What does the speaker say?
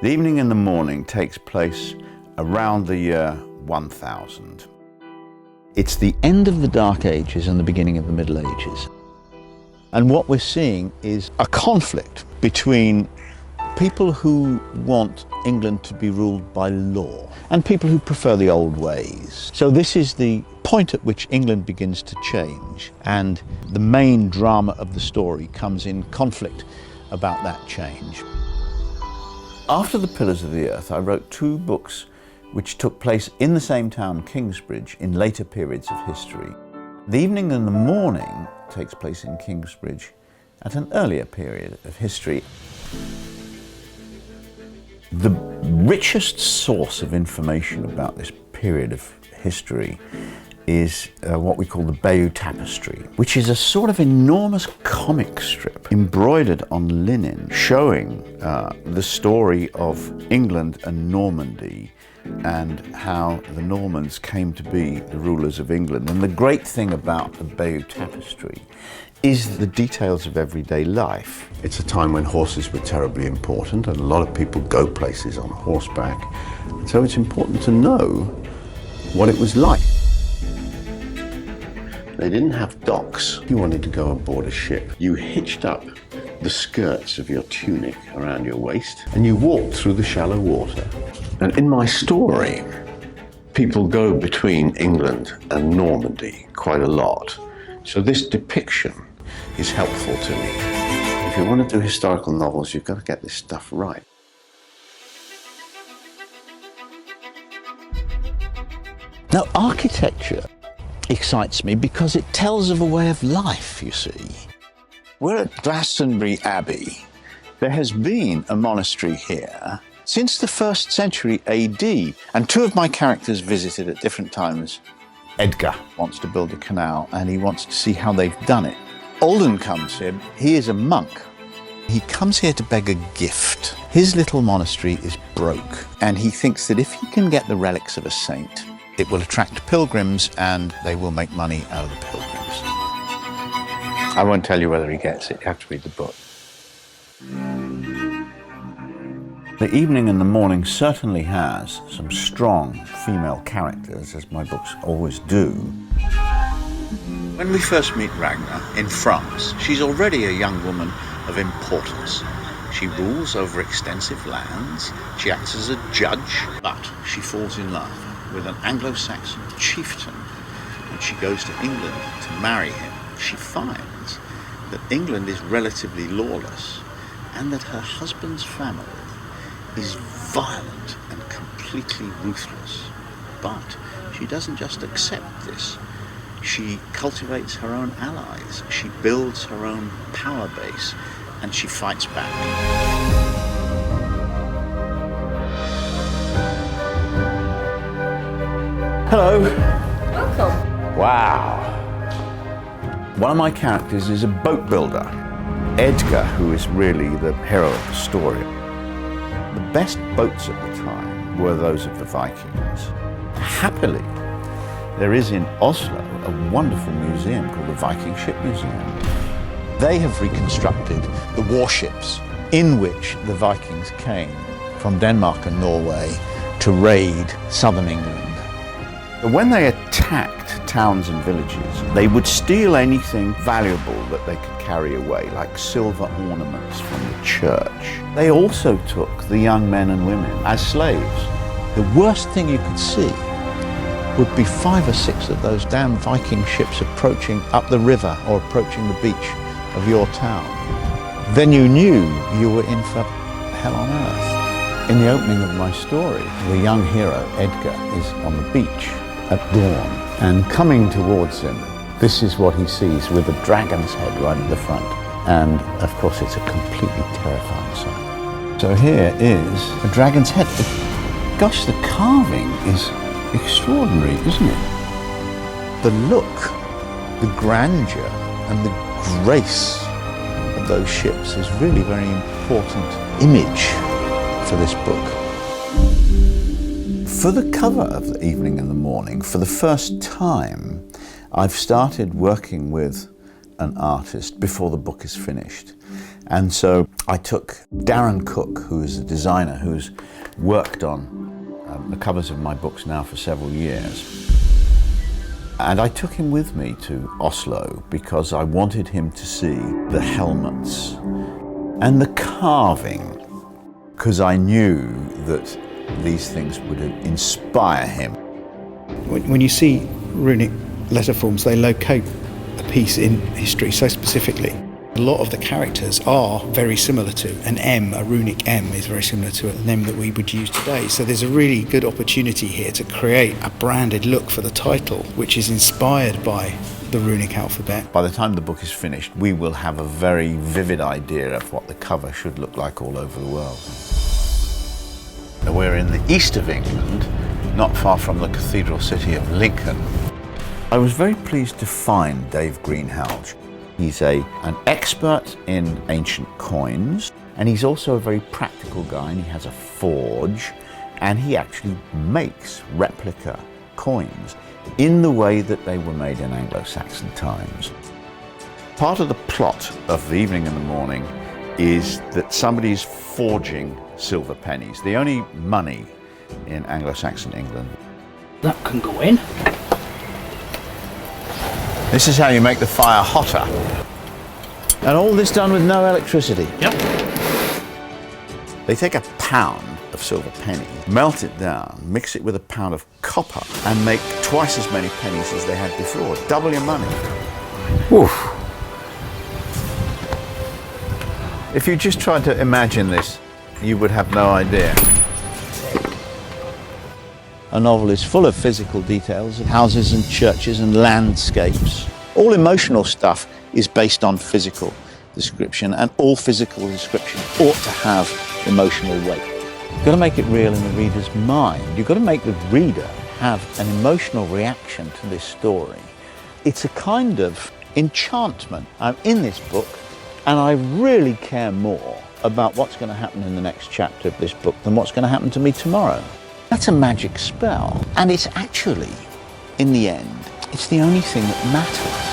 The Evening and the Morning takes place around the year 1000. It's the end of the Dark Ages and the beginning of the Middle Ages. And what we're seeing is a conflict between people who want England to be ruled by law and people who prefer the old ways. So this is the point at which England begins to change, and the main drama of the story comes in conflict about that change. After The Pillars of the Earth, I wrote 2 books which took place in the same town, Kingsbridge, in later periods of history. The Evening and the Morning takes place in Kingsbridge at an earlier period of history. The richest source of information about this period of history is what we call the Bayeux Tapestry, which is a sort of enormous comic strip embroidered on linen showing the story of England and Normandy and how the Normans came to be the rulers of England. And the great thing about the Bayeux Tapestry is the details of everyday life. It's a time when horses were terribly important and a lot of people go places on horseback. And so it's important to know what it was like. They didn't have docks. If you wanted to go aboard a ship, you hitched up the skirts of your tunic around your waist and you walked through the shallow water. And in my story, people go between England and Normandy quite a lot. So this depiction is helpful to me. If you want to do historical novels, you've got to get this stuff right. Now, architecture excites me because it tells of a way of life, you see. We're at Glastonbury Abbey. There has been a monastery here since the 1st century AD, and 2 of my characters visited at different times. Edgar wants to build a canal and he wants to see how they've done it. Alden comes here. He is a monk. He comes here to beg a gift. His little monastery is broke, and he thinks that if he can get the relics of a saint, it will attract pilgrims and they will make money out of the pilgrims. I won't tell you whether he gets it. You have to read the book. The Evening and the Morning certainly has some strong female characters, as my books always do. When we first meet Ragnar in France, she's already a young woman of importance. She rules over extensive lands, she acts as a judge, but she falls in love with an Anglo-Saxon chieftain and she goes to England to marry him. She finds that England is relatively lawless and that her husband's family is violent and completely ruthless. But she doesn't just accept this. She cultivates her own allies. She builds her own power base and she fights back. Hello. Welcome. Wow. One of my characters is a boat builder, Edgar, who is really the hero of the story. The best boats at the time were those of the Vikings. Happily, there is in Oslo a wonderful museum called the Viking Ship Museum. They have reconstructed the warships in which the Vikings came from Denmark and Norway to raid southern England. When they attacked towns and villages, they would steal anything valuable that they could carry away, like silver ornaments from the church. They also took the young men and women as slaves. The worst thing you could see would be 5 or 6 of those damn Viking ships approaching up the river or approaching the beach of your town. Then you knew you were in for hell on earth. In the opening of my story, the young hero, Edgar, is on the beach at dawn, and coming towards him, this is what he sees with a dragon's head right at the front. And of course, it's a completely terrifying sight. So here is a dragon's head. Gosh, the carving is extraordinary, isn't it? The look, the grandeur, and the grace of those ships is really a very important image for this book. For the cover of The Evening and the Morning, for the first time, I've started working with an artist before the book is finished. And so I took Darren Cook, who is a designer who's worked on the covers of my books now for several years. And I took him with me to Oslo because I wanted him to see the helmets and the carving, because I knew that these things would inspire him. When you see runic letter forms, they locate a piece in history so specifically. A lot of the characters are very similar to an M, a runic M is very similar to an M that we would use today. So there's a really good opportunity here to create a branded look for the title, which is inspired by the runic alphabet. By the time the book is finished, we will have a very vivid idea of what the cover should look like all over the world. We're in the east of England, not far from the cathedral city of Lincoln. I was very pleased to find Dave Greenhalgh. He's an expert in ancient coins, and he's also a very practical guy, and he has a forge, and he actually makes replica coins in the way that they were made in Anglo-Saxon times. Part of the plot of The Evening and the Morning is that somebody's forging silver pennies, the only money in Anglo-Saxon England. That can go in. This is how you make the fire hotter. And all this done with no electricity. Yep. They take a pound of silver penny, melt it down, mix it with a pound of copper, and make twice as many pennies as they had before. Double your money. Oof. If you just tried to imagine this, you would have no idea. A novel is full of physical details of houses and churches and landscapes. All emotional stuff is based on physical description, and all physical description ought to have emotional weight. You've got to make it real in the reader's mind. You've got to make the reader have an emotional reaction to this story. It's a kind of enchantment. I'm in this book, and I really care more about what's going to happen in the next chapter of this book than what's going to happen to me tomorrow. That's a magic spell, and it's actually, in the end, it's the only thing that matters.